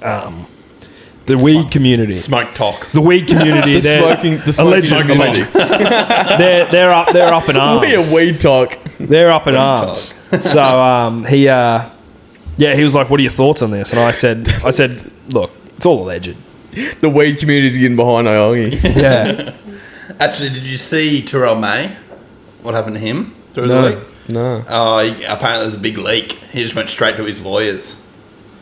the weed community. Smoke talk. It's the weed community. The smoking allegedly. They're up in arms. We a weed talk. They're up in arms. So he was like, "What are your thoughts on this?" And I said, "Look, it's all alleged." The weed community's getting behind Iongi. Yeah. Actually, did you see Terrell May? What happened to him through No. the week? No. Oh, apparently there's a big leak. He just went straight to his lawyers.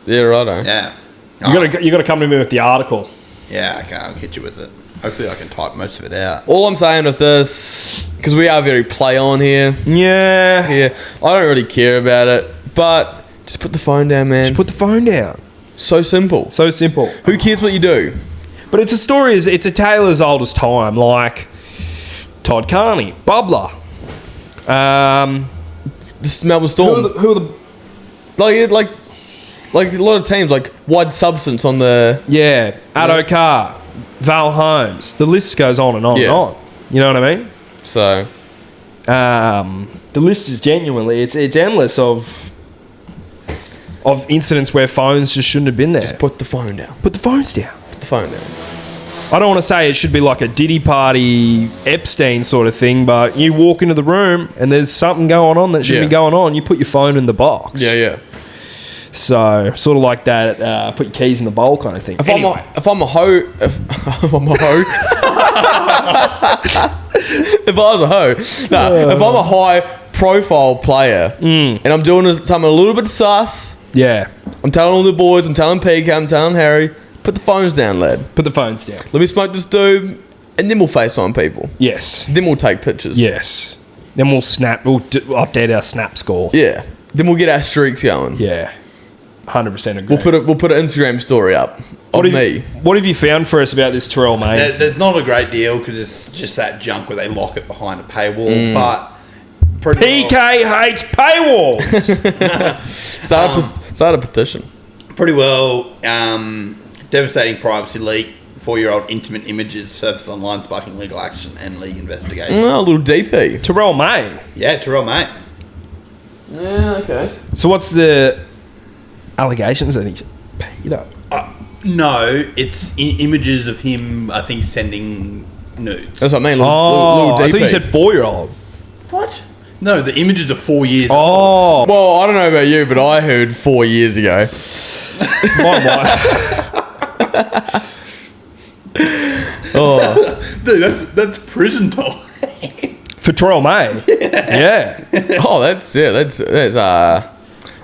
Yeah, righto. Yeah. You got to come to me with the article. Yeah, okay, I'll hit you with it. Hopefully I can type most of it out. All I'm saying with this, because we are very play on here. Yeah. Yeah. I don't really care about it, but just put the phone down, man. Just put the phone down. So simple. So simple. Who cares what you do? But it's a story. It's a tale as old as time. Like Todd Carney, Bubbler. This is Melbourne Storm. Who are the Like a lot of teams, like Wide Substance on the... Yeah, Addo Carr, Val Holmes. The list goes on and on and on. You know what I mean? So... The list is genuinely it's endless of incidents where phones just shouldn't have been there. Just put the phone down. Put the phones down. Put the phone down. I don't want to say it should be like a Diddy party Epstein sort of thing, but you walk into the room and there's something going on that shouldn't be going on. You put your phone in the box. Yeah. So sort of like that. Put your keys in the bowl kind of thing. If I'm a hoe... If I was a hoe, if I'm a high profile player and I'm doing something a little bit sus, I'm telling all the boys, I'm telling PK, I'm telling Harry, put the phones down, lad. Put the phones down. Let me smoke this dude, and then we'll FaceTime people. Yes. Then we'll take pictures. Yes. Then we'll update our snap score. Yeah. Then we'll get our streaks going. Yeah. 100% agree. We'll put an Instagram story up of me. What have you found for us about this Terrell May? There's not a great deal because it's just that junk where they lock it behind a paywall. But PK hates paywalls. Start a petition. Pretty well. Devastating privacy leak. 4-year-old intimate images surface online, sparking legal action and league investigation. Oh, a little DP. Terrell May. Yeah, Terrell May. Yeah, okay. So what's the allegations that he's pedo? No, it's images of him, I think, sending nudes. That's what I mean. Little I DP. thought you said 4-year-old. What? No, the images are 4 years old. Oh. Well, I don't know about you, but I heard 4 years ago. Dude, that's prison time. For Terrell May. Yeah. Oh, that's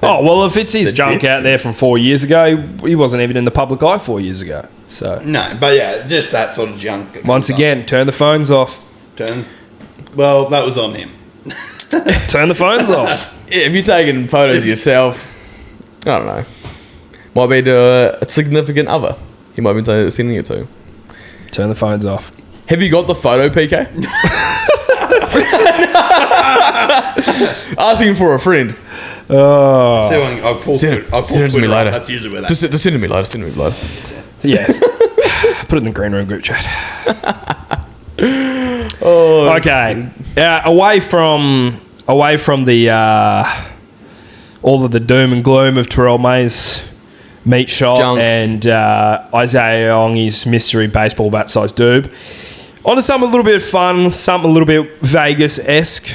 Oh, well, if it's his That's junk it. out there from 4 years ago, he wasn't even in the public eye 4 years ago. So, No, but yeah, just that sort of junk. that once comes again, turn the phones off. up. Well, that was on him. Turn the phones off. if you're taking photos of yourself, I don't know. Might be to a significant other. You might be sending it to. Turn the phones off. Have you got the photo, PK? Asking for a friend. Oh. So I'll pull Send it to me Twitter up. later. That's usually where that. Just send it to me later. Send it to me later. Yes. Put it in the green room group chat. Okay. Away from the all of the doom and gloom of Terrell May's meat shot Junk. and Isaiah Iongi's mystery baseball bat-sized doob. On to something a little bit fun, something a little bit Vegas-esque.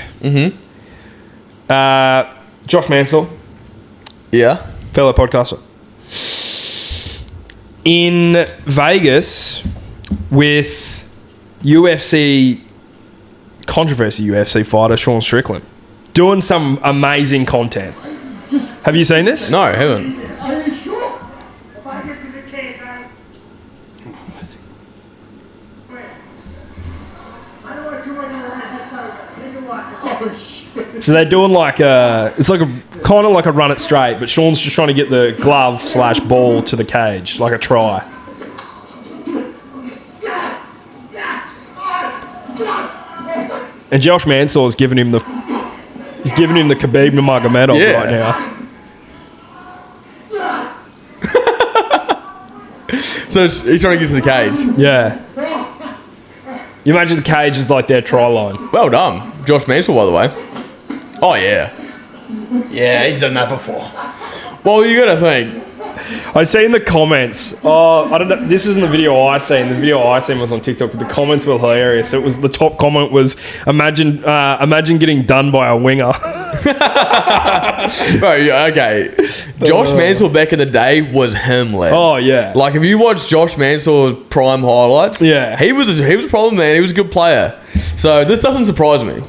Josh Mansour, Yeah. fellow podcaster, in Vegas with UFC fighter Sean Strickland, doing some amazing content. Have you seen this? No, I haven't. Are you sure? If I get to the cage, I don't want too much of a Take a watch. Oh, shit. So they're doing it's like a kind of like a run it straight, but Sean's just trying to get the glove/ball to the cage, like a try. And Josh Mansour's giving him the Khabib Nurmagomedov Yeah. right now. So he's trying to get to the cage. Yeah. You imagine the cage is like their try line. Well done, Josh Mansour, by the way. Oh yeah. Yeah, he's done that before. Well, you got to think. I see in the comments. Oh, I don't know. This isn't the video I seen. The video I seen was on TikTok, but the comments were hilarious. It was the top comment was, "Imagine getting done by a winger." Bro, yeah, okay. Josh Mansour back in the day was him, lad. Oh yeah. Like if you watch Josh Mansour's prime highlights, Yeah. he was a problem man. He was a good player. So this doesn't surprise me.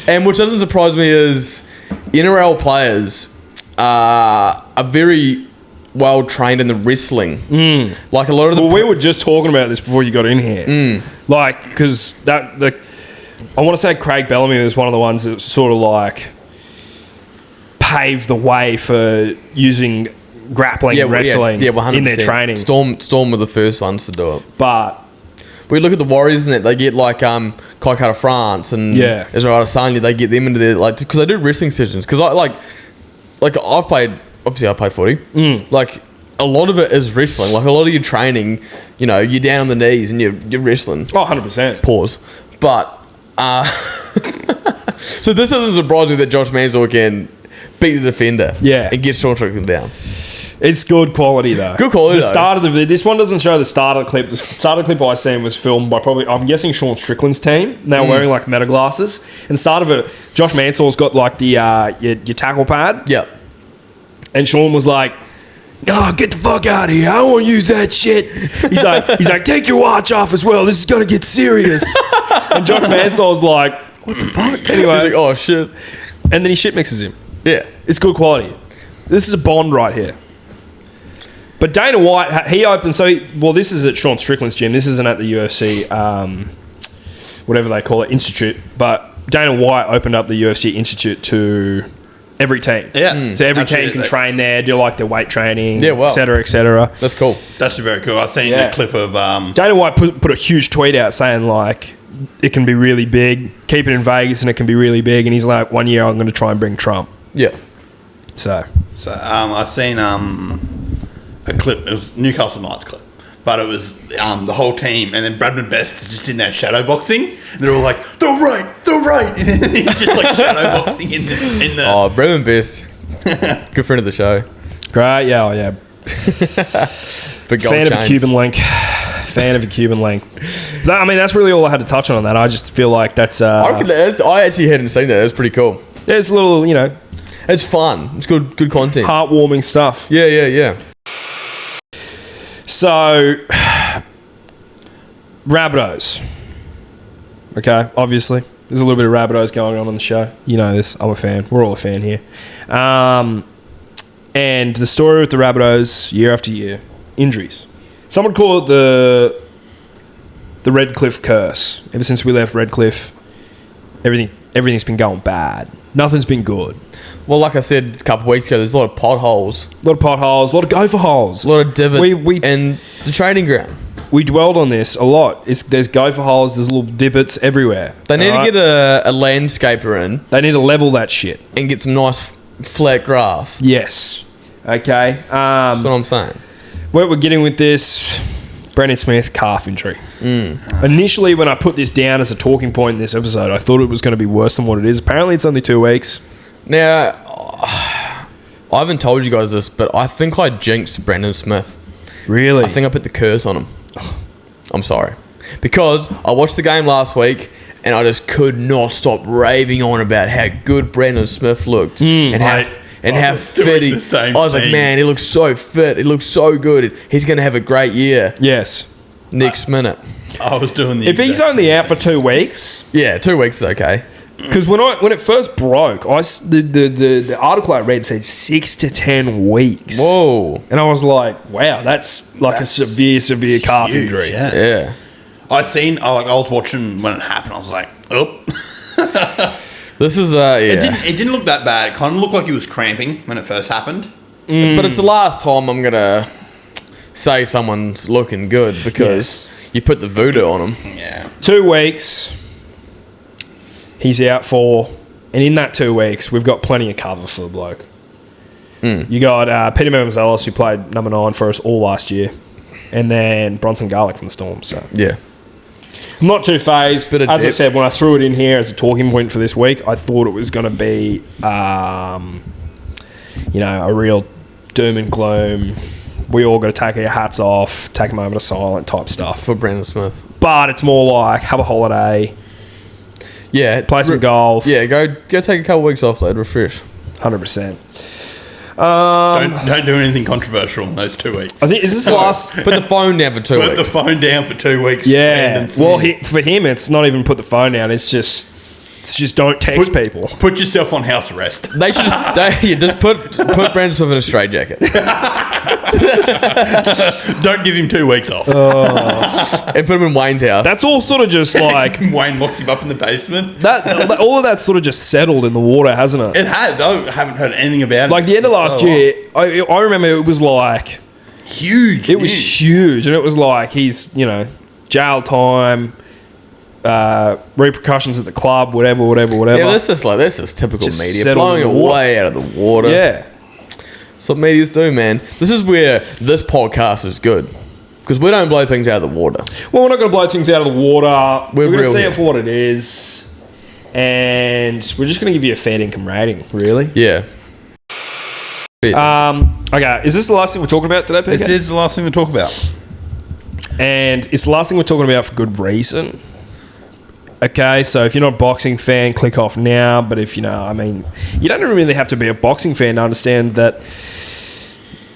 And which doesn't surprise me is NRL players are very well trained in the wrestling. Like a lot of the Well, we were just talking about this before you got in here. Like, because I want to say Craig Bellamy was one of the ones that sort of like paved the way for using grappling and wrestling 100%. in their training. Storm were the first ones to do it. But We look at the Warriors and they get like Kai Kara France and Yeah. Israel Adesanya. They get them into their because they do wrestling sessions. Because I played footy. Like a lot of it is wrestling. Like a lot of your training, you're down on the knees and you're wrestling. Oh, 100%. Pause. But so this doesn't surprise me that Josh Mansour can beat the defender. Yeah. And get Sean Strickland down. It's good quality though. Good quality, The though. start of this one doesn't show the start of the clip. The start of the clip I seen was filmed by I'm guessing Sean Strickland's team. They were wearing like meta glasses. And the start of it, Josh Mansour's got like the your tackle pad. Yep. And Sean was like, oh, get the fuck out of here. I don't want to use that shit. He's like, take your watch off as well. This is going to get serious. And Josh Mansour's like, what the fuck? Anyway. He's like, oh, shit. And then he shit mixes him. Yeah. It's good quality. This is a Bond right here. But Dana White, he opened, this is at Sean Strickland's gym. This isn't at the UFC, whatever they call it, institute. But Dana White opened up the UFC institute to every team. Yeah. So every team can train there, do like their weight training, wow. et cetera, et cetera. That's cool. That's very cool. I've seen a clip of... Dana White put a huge tweet out saying, like, it can be really big. Keep it in Vegas and it can be really big. And he's like, 1 year I'm going to try and bring Trump. Yeah. So I've seen a clip. It was Newcastle Knights clip. But it was the whole team, and then Bradman Best is just in there shadow boxing, and they're all like, "The right," and then he's just like shadow boxing in the. Oh, Bradman Best, good friend of the show. Great, yeah. Fan of a Cuban link. Fan of a Cuban link. I mean, that's really all I had to touch on that. I just feel like that's. I actually hadn't seen that. That's pretty cool. Yeah, it's a little, it's fun. It's good content. Heartwarming stuff. Yeah. So, Rabbitohs. Okay, obviously. There's a little bit of Rabbitohs going on the show. You know this. I'm a fan. We're all a fan here. And the story with the Rabbitohs, year after year, injuries. Some would call it the Redcliffe curse. Ever since we left Redcliffe, everything's been going bad. Nothing's been good. Well, like I said a couple of weeks ago, there's a lot of potholes. A lot of potholes, a lot of gopher holes. A lot of divots in the training ground. We dwelled on this a lot. There's gopher holes, there's little divots everywhere. They need to get a landscaper in. They need to level that shit. And get some nice flat grass. Yes. Okay. That's what I'm saying. Where we're getting with this, Brendan Smith, calf injury. Initially, when I put this down as a talking point in this episode, I thought it was going to be worse than what it is. Apparently, it's only 2 weeks. Now, I haven't told you guys this, but I think I jinxed Brandon Smith. Really? I think I put the curse on him. I'm sorry. Because I watched the game last week and I just could not stop raving on about how good Brandon Smith looked and how fit he... I was like, man, he looks so fit. He looks so good. He's going to have a great year. Yes. Next minute. I was doing the... If he's only out for 2 weeks... Yeah, 2 weeks is okay. Because when it first broke, the article I read said 6 to 10 weeks. Whoa. And I was like, wow, that's a severe calf injury. Yeah. I was watching when it happened. I was like, oh. This is, It didn't look that bad. It kind of looked like he was cramping when it first happened. But it's the last time I'm going to say someone's looking good because you put the voodoo on him. Yeah. 2 weeks. He's out for, and in that 2 weeks, we've got plenty of cover for the bloke. You got Peter Mamazella, who played number 9 for us all last year, and then Bronson Garlick from the Storm. So yeah, I'm not too phased. But as I said, when I threw it in here as a talking point for this week, I thought it was going to be, a real doom and gloom. We all got to take our hats off, take a moment of silence type stuff for Brandon Smith. But it's more like have a holiday. Yeah, play some golf. Yeah, go take a couple of weeks off, lad. Refresh. 100%. Don't do anything controversial in those 2 weeks. I think is this the last? Put the phone down for 2 weeks. Put the phone down for 2 weeks. Yeah. Well, for him, it's not even put the phone down. It's just don't text people. Put yourself on house arrest. They should just put Brandon Smith in a straitjacket. Don't give him 2 weeks off. And put him in Wayne's house. That's all sort of just like Wayne locks him up in the basement. All of that's sort of just settled in the water, hasn't it? It has. I haven't heard anything about it. Like the end of last year, I remember it was like huge. It was huge, and it was like he's jail time. Repercussions at the club, whatever. Yeah, that's just typical media blowing it way out of the water. Yeah, that's what media's do, man. This is where this podcast is good because we don't blow things out of the water. Well, we're not going to blow things out of the water. We're going to see it for what it is, and we're just going to give you a fair income rating, really. Yeah. Okay, is this the last thing we're talking about today, PK? This is the last thing to talk about, and it's the last thing we're talking about for good reason. Okay, so if you're not a boxing fan, click off now. But if you don't really have to be a boxing fan to understand that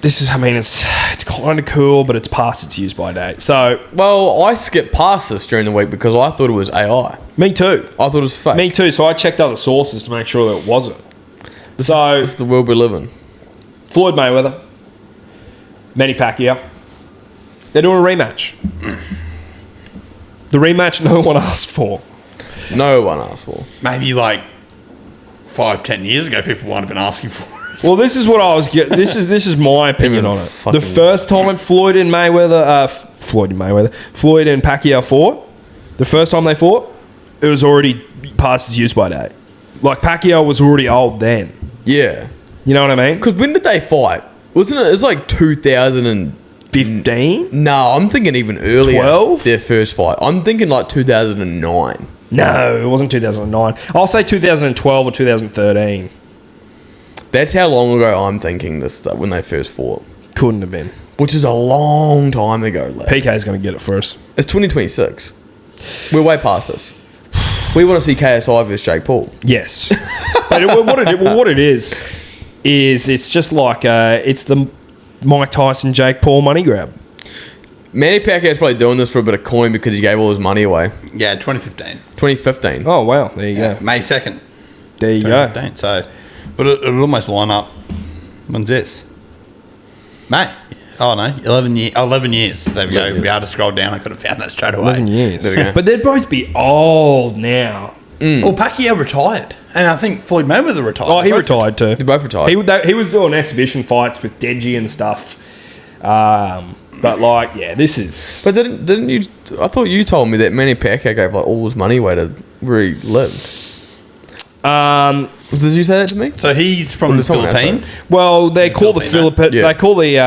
this is, I mean, it's kind of cool, but it's past its use by date. So, Well, I skipped past this during the week because I thought it was AI. me too. I thought it was fake. Me too. So I checked other sources to make sure that it wasn't. This So, is the world we live in. Floyd Mayweather, Manny Pacquiao, they're doing a rematch. The rematch no one asked for. No one asked for. Maybe like 5-10 years ago, people might have been asking for it. Well, this is what I was getting. This is my opinion on it. Fucking- The first time Floyd and Pacquiao fought, the first time they fought, it was already past its use by date. Like Pacquiao was already old then. Yeah. You know what I mean? Because when did they fight? Wasn't it? It was like 15? No, I'm thinking even earlier. 12? Their first fight. I'm thinking like 2009. No, it wasn't 2009. I'll say 2012 or 2013. That's how long ago I'm thinking this stuff when they first fought. Couldn't have been. Which is a long time ago, lad. PK's going to get it first. It's 2026. We're way past this. We want to see KSI versus Jake Paul. Yes. But what it is it's just like it's the Mike Tyson, Jake Paul money grab. Manny Pacquiao's probably doing this for a bit of coin because he gave all his money away. Yeah, 2015. 2015. Oh, wow. There you go. May 2nd. There you go. 2015. So, but it'll almost line up. When's this? May. Oh, no. 11 years. There we go. If we had to scroll down, I could have found that straight away. 11 years. There we go. But they'd both be old now. Well, Pacquiao retired. And I think Floyd Mayweather retired. Oh, he retired too. They both retired. He was doing exhibition fights with Deji and stuff. But like, yeah, this is... But didn't you? I thought you told me that Manny Pacquiao gave like all his money away to where he lived. Did you say that to me? So he's from the someone else Philippines. Well, they He's call the Filipino. Yeah. They call the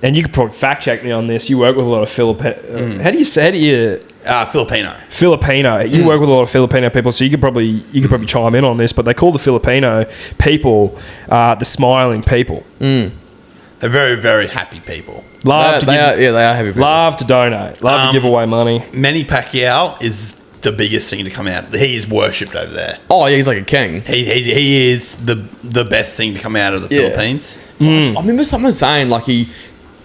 and you could probably fact check me on this. You work with a lot of Filipino. How do you Filipino. Filipino? You work with a lot of Filipino people, so you could probably chime in on this. But they call the Filipino people the smiling people. They're very, very happy people. Love to they are happy people. love to donate, love to give away money. Manny Pacquiao is the biggest thing to come out. He is worshipped over there. Oh yeah, he's like a king. He is the best thing to come out of the Yeah. Philippines. I remember someone saying like a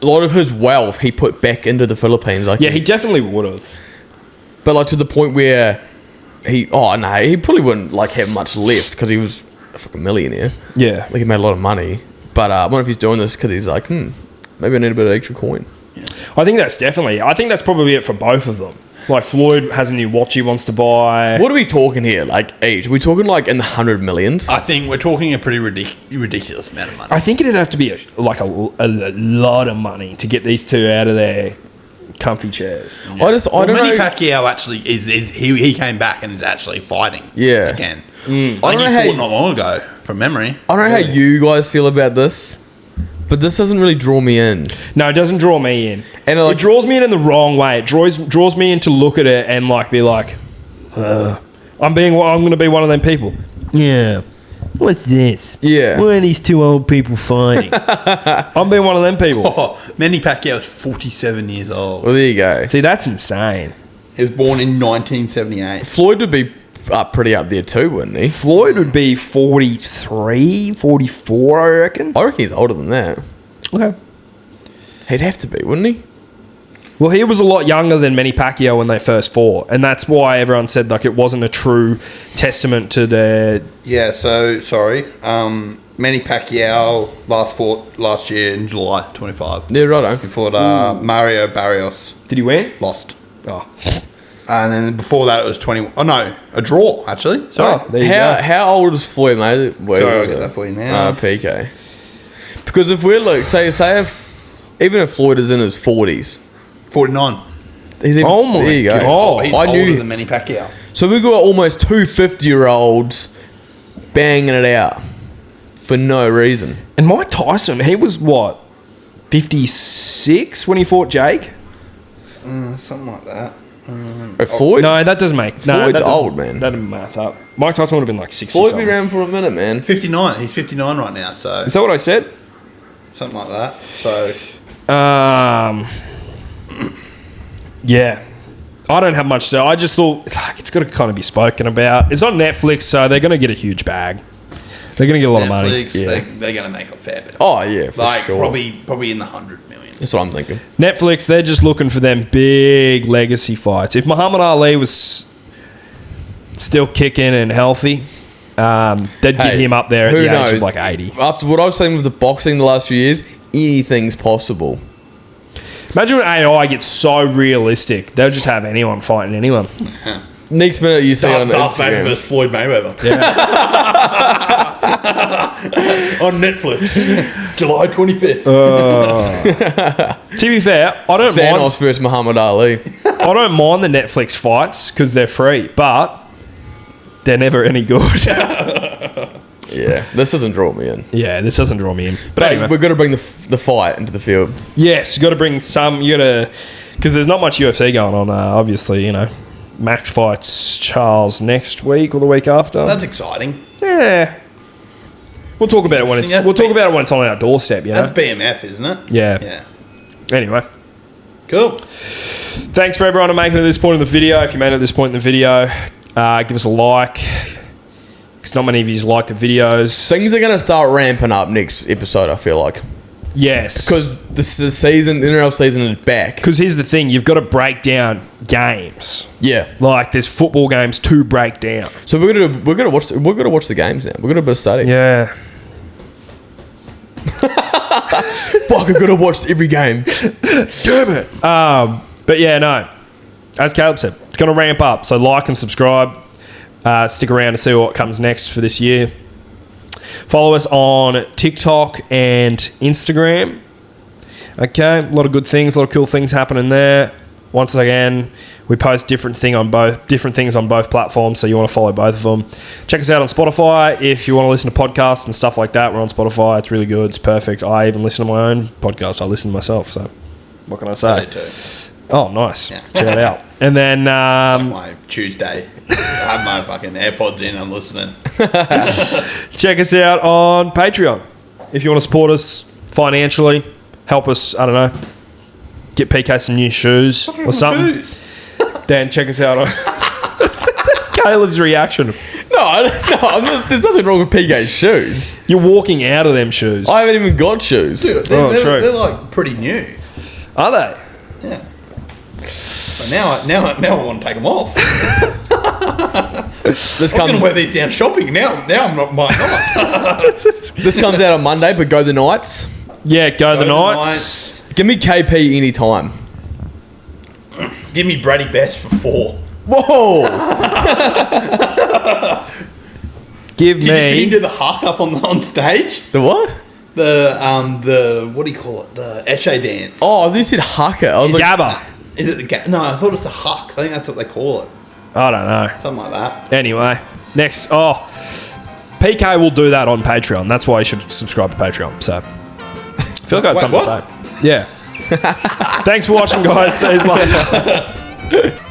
lot of his wealth he put back into the Philippines. Like Yeah, he definitely would have. but like to the point where he probably wouldn't like have much left because he was a fucking millionaire. Yeah, Like he made a lot of money. But I wonder if he's doing this because he's like, maybe I need a bit of extra coin. I think that's probably it for both of them. Like Floyd has a new watch he wants to buy. What are we talking here? Like age? Are we talking like in the 100 millions? I think we're talking a pretty ridiculous amount of money. I think it'd have to be a lot of money to get these two out of their comfy chairs. I don't Manny know. Pacquiao actually he came back and is actually fighting. Yeah. Again. I I don't think know he how fought not long ago from memory. I don't know how you guys feel about this, but this doesn't really draw me in. No, it doesn't draw me in. And, It draws me in the wrong way. It draws me in to look at it and like be like, I'm going to be one of them people. Yeah. What's this? Yeah. Why are these two old people fighting? I'm being one of them people. Oh, Manny Pacquiao is 47 years old. Well, there you go. See, that's insane. He was born in 1978. Floyd would be pretty up there too, wouldn't he? Floyd would be 43, 44, I reckon. I reckon he's older than that. Okay. He'd have to be, wouldn't he? Well, he was a lot younger than Manny Pacquiao when they first fought, and that's why everyone said like it wasn't a true testament to their... Yeah, so, sorry. Manny Pacquiao fought last year in July 25. Yeah, righto. He fought Mario Barrios. Did he win? Lost. Oh, And then before that it was 20... Oh, no. A draw, actually. Sorry. there you go. How old is Floyd Mayweather? Sorry, I'll get that for you now. PK. Because if we're like, say if even if Floyd is in his 40s, 49. he's even, Oh my there you go. God. He's I older knew. than Manny Pacquiao. So we got almost two 50-year-olds banging it out for no reason. And Mike Tyson, he was what, 56 when he fought Jake? Something like that. Floyd? No, that doesn't make... No, Floyd's that doesn't- old, man. That didn't math up. Mike Tyson would have been like 60 Floyd something. be around for a minute, man. 59. He's 59 right now, so... Is that what I said? Something like that. So... Yeah. I don't have much to say. I just thought like, it's got to kind of be spoken about. It's on Netflix, so they're going to get a huge bag. They're going to get a lot of money. Netflix, Yeah. they're going to make a fair bit. Oh yeah, for Like sure. probably in the 100 million. That's what I'm thinking. Netflix, they're just looking for them big legacy fights. If Muhammad Ali was still kicking and healthy, they'd get him up there at who the age knows? of like 80. After what I was saying with the boxing the last few years, anything's possible. Imagine when AI gets so realistic, they'll just have anyone fighting anyone. Next minute you see on Darth Vader Instagram. versus Floyd Mayweather. On Netflix. July 25th. To be fair, I don't mind. Thanos versus Muhammad Ali. I don't mind the Netflix fights because they're free, but they're never any good. Yeah, this doesn't draw me in. Yeah, this doesn't draw me in. But But anyway, we've got to bring the fight into the field. yes, you got to bring some. You got to, because there's not much UFC going on. Obviously, you know, Max fights Charles next week or the week after. That's exciting. Yeah, we'll talk about it when it's. That's We'll talk big. about it when it's on our doorstep. You know. That's BMF, isn't it? Yeah. Yeah. Anyway, Cool. thanks for everyone for making it to this point in the video. If you made it to this point in the video, give us a like. Because not many of you like the videos. Things are going to start ramping up next episode, I feel like. Yes. Because the season, the NRL season is back. Because here's the thing, you've got to break down games. Yeah. Like there's football games to break down. So we're gonna watch the games now. We're gonna do a bit of study. Yeah. Fuck, I've got to watch every game. Damn it. But yeah, no. As Caleb said, it's going to ramp up. So like and subscribe. Stick around to see what comes next for this year. Follow us on TikTok and Instagram. Okay, a lot of good things, a lot of cool things happening there. Once again, we post different things on both platforms, so you want to follow both of them. Check us out on Spotify if you want to listen to podcasts and stuff like that. We're on Spotify. It's really good. It's perfect. I even listen to my own podcast. I listen to myself. So what can I say? I do too. Oh, nice. Check that out. And then My Tuesday. I have my fucking AirPods in. I'm listening. check us out on Patreon if you want to support us financially. Help us. I don't know. Get PK some new shoes or something. Shoes. Then check us out on Caleb's reaction. There's nothing wrong with PK's shoes. You're walking out of them shoes. I haven't even got shoes. Dude, Oh, true. they're like pretty new. Are they? Yeah. But now I want to take them off. This I'm going comes to wear these down shopping. Now I'm not. Might not. this comes out on Monday, but go the Knights. Yeah, go the the Knights. Give me KP anytime. Give me Brady Best for 4. Whoa! Give Did you see him me. do the huck up on stage? The what? The what do you call it? The Esche dance. Oh, this said Hucker. I was like, Gabba. Is it the No, I thought it's a huck. I think that's what they call it. I don't know. Something like that. Anyway, next. Oh, PK will do that on Patreon. That's why you should subscribe to Patreon. So, I feel like I had Wait, something to say. Yeah. Thanks for watching, guys. See you later.